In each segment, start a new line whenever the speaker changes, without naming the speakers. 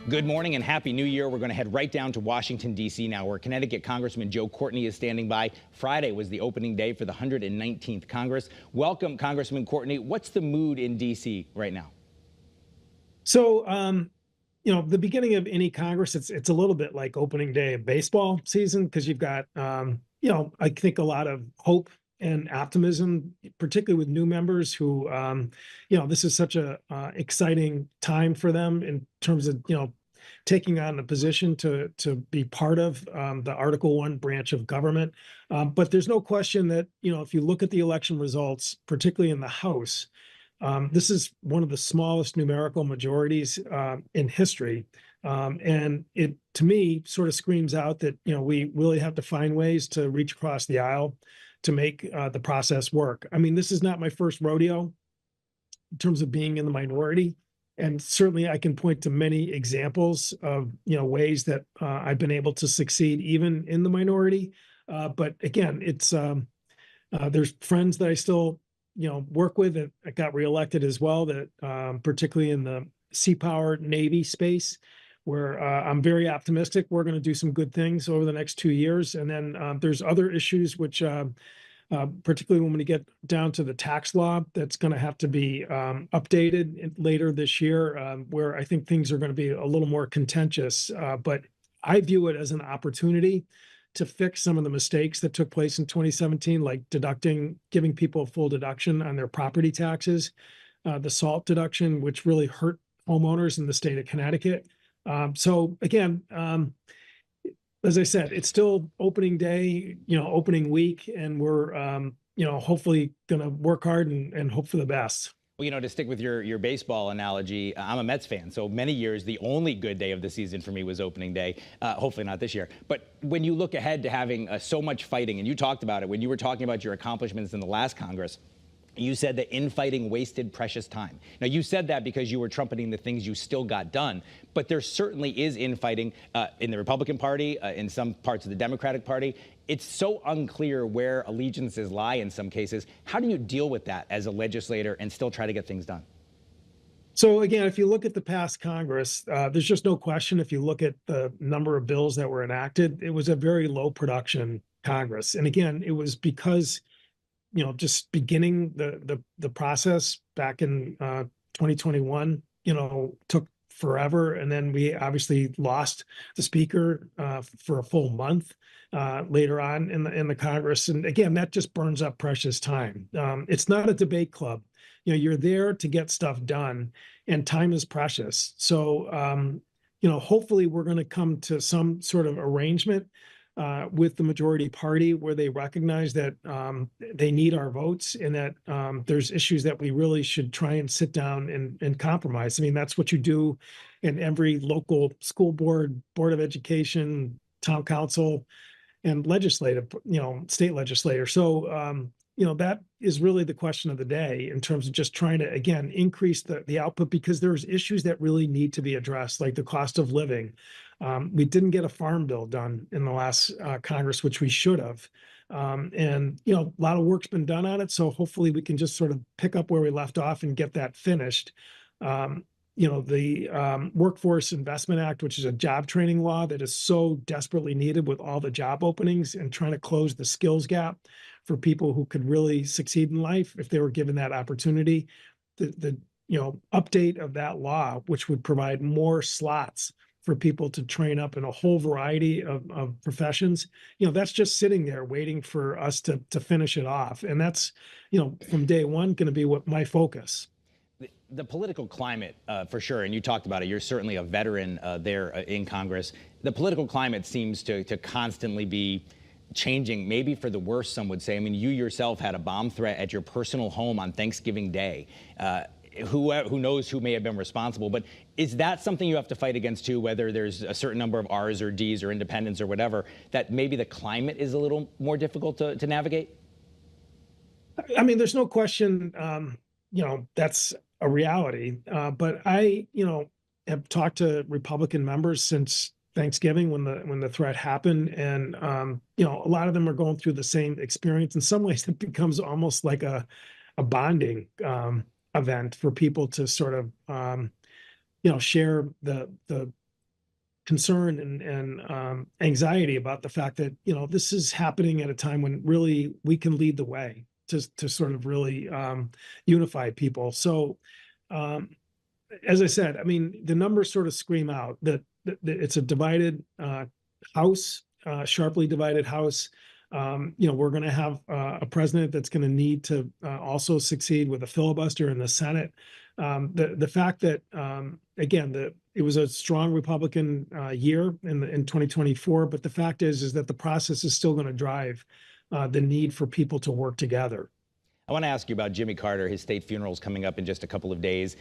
Good morning and happy new year. We're going to head right down to Washington, D.C. now, where Connecticut Congressman Joe Courtney is standing by. Friday was the opening day for the 119th Congress. Welcome, Congressman Courtney. What's the mood in D.C. right now?
So, the beginning of any Congress, it's a little bit like opening day of baseball season because you've got, I think a lot of hope and optimism, particularly with new members who, this is such a exciting time for them in terms of, taking on a position to be part of the Article One branch of government. But there's no question that, if you look at the election results, particularly in the House, this is one of the smallest numerical majorities in history. And it, to me, sort of screams out that, we really have to find ways to reach across the aisle to make the process work. I mean, this is not my first rodeo in terms of being in the minority. And certainly I can point to many examples of, ways that I've been able to succeed even in the minority. But again, it's there's friends that I still work with that I got reelected as well, that particularly in the sea power Navy space, where I'm very optimistic we're going to do some good things over the next 2 years. And then there's other issues which, particularly when we get down to the tax law, that's going to have to be updated later this year, where I think things are going to be a little more contentious. But I view it as an opportunity to fix some of the mistakes that took place in 2017, like giving people a full deduction on their property taxes, the SALT deduction, which really hurt homeowners in the state of Connecticut. So again, as I said, it's still opening day, opening week, and we're, hopefully going to work hard and hope for the best.
Well, to stick with your baseball analogy, I'm a Mets fan. So many years, the only good day of the season for me was opening day. Hopefully not this year. But when you look ahead to having so much fighting, and you talked about it when you were talking about your accomplishments in the last Congress, you said that infighting wasted precious time. Now, you said that because you were trumpeting the things you still got done, but there certainly is infighting in the Republican Party, in some parts of the Democratic Party. It's so unclear where allegiances lie in some cases. How do you deal with that as a legislator and still try to get things done?
So again, if you look at the past Congress, there's just no question. If you look at the number of bills that were enacted, it was a very low production Congress. And again, it was because just beginning the process back in 2021, took forever. And then we obviously lost the speaker for a full month later on in the Congress. And again, that just burns up precious time. It's not a debate club. You're there to get stuff done, and time is precious. So, hopefully we're going to come to some sort of arrangement with the majority party where they recognize that they need our votes, and that there's issues that we really should try and sit down and compromise. I mean, that's what you do in every local school board, board of education, town council, and legislative, state legislator. So, that is really the question of the day in terms of just trying to, again, increase the output, because there's issues that really need to be addressed, like the cost of living. We didn't get a farm bill done in the last Congress, which we should have. And, a lot of work's been done on it. So hopefully we can just sort of pick up where we left off and get that finished. The Workforce Investment Act, which is a job training law that is so desperately needed with all the job openings, and trying to close the skills gap for people who could really succeed in life if they were given that opportunity. The update of that law, which would provide more slots for people to train up in a whole variety of professions, that's just sitting there waiting for us to finish it off. And that's, from day one, going to be what my focus.
The political climate, for sure, and you talked about it, you're certainly a veteran there in Congress. The political climate seems to constantly be changing, maybe for the worse, some would say. I mean, you yourself had a bomb threat at your personal home on Thanksgiving Day. Who knows who may have been responsible, but is that something you have to fight against too, whether there's a certain number of R's or D's or independents or whatever, that maybe the climate is a little more difficult to navigate?
I mean, there's no question, that's a reality. But I, have talked to Republican members since Thanksgiving when the threat happened, and a lot of them are going through the same experience. In some ways, it becomes almost like a bonding event for people to sort of share the concern and anxiety about the fact that, this is happening at a time when really we can lead the way to sort of really unify people. So, as I said, I mean, the numbers sort of scream out that it's a divided house, sharply divided house. We're going to have a president that's going to need to also succeed with a filibuster in the Senate. The fact that again, it was a strong Republican year in 2024, but the fact is that the process is still going to drive the need for people to work together.
I want to ask you about Jimmy Carter. His state funeral is coming up in just a couple of days.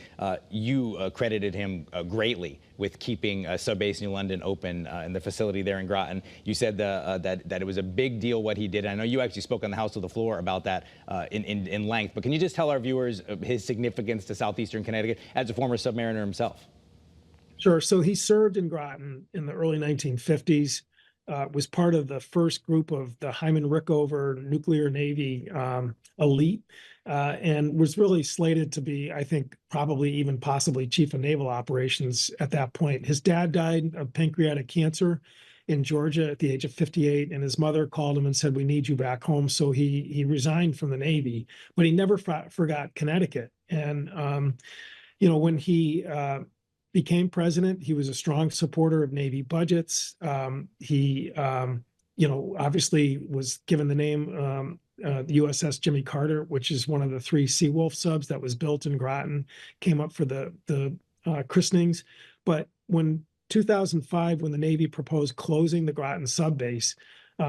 You credited him greatly with keeping Subbase New London open in the facility there in Groton. You said that it was a big deal what he did. I know you actually spoke on the House of the Floor about that in length. But can you just tell our viewers his significance to southeastern Connecticut as a former submariner himself?
Sure. So he served in Groton in the early 1950s. Was part of the first group of the Hyman Rickover nuclear Navy elite, and was really slated to be, I think, probably even possibly chief of naval operations at that point. His dad died of pancreatic cancer in Georgia at the age of 58, and his mother called him and said, "We need you back home." So he resigned from the Navy, but he never forgot Connecticut. And when he became president, he was a strong supporter of Navy budgets. He, obviously was given the name the USS Jimmy Carter, which is one of the 3 Seawolf subs that was built in Groton, came up for the christenings. But when 2005, when the Navy proposed closing the Groton sub base,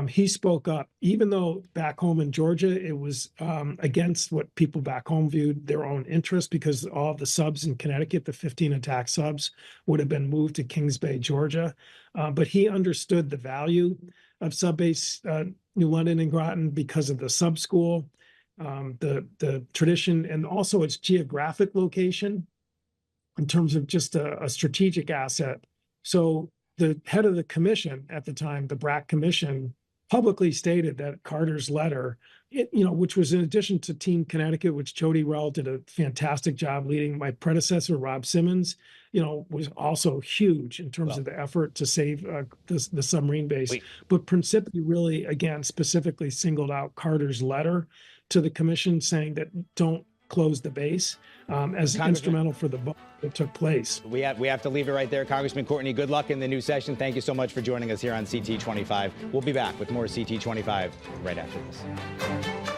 he spoke up, even though back home in Georgia, it was against what people back home viewed their own interest, because all of the subs in Connecticut, the 15 attack subs, would have been moved to Kings Bay, Georgia. But he understood the value of Subbase New London and Groton because of the sub school, the tradition, and also its geographic location in terms of just a strategic asset. So the head of the commission at the time, the Brack Commission, publicly stated that Carter's letter, which was in addition to Team Connecticut, which Jody Rell did a fantastic job leading. My predecessor, Rob Simmons, was also huge in terms of the effort to save the submarine base. But principally, really, again, specifically singled out Carter's letter to the commission saying that don't close the base as instrumental for the vote that took place.
We have to leave it right there. Congressman Courtney, good luck in the new session. Thank you so much for joining us here on CT25. We'll be back with more CT25 right after this.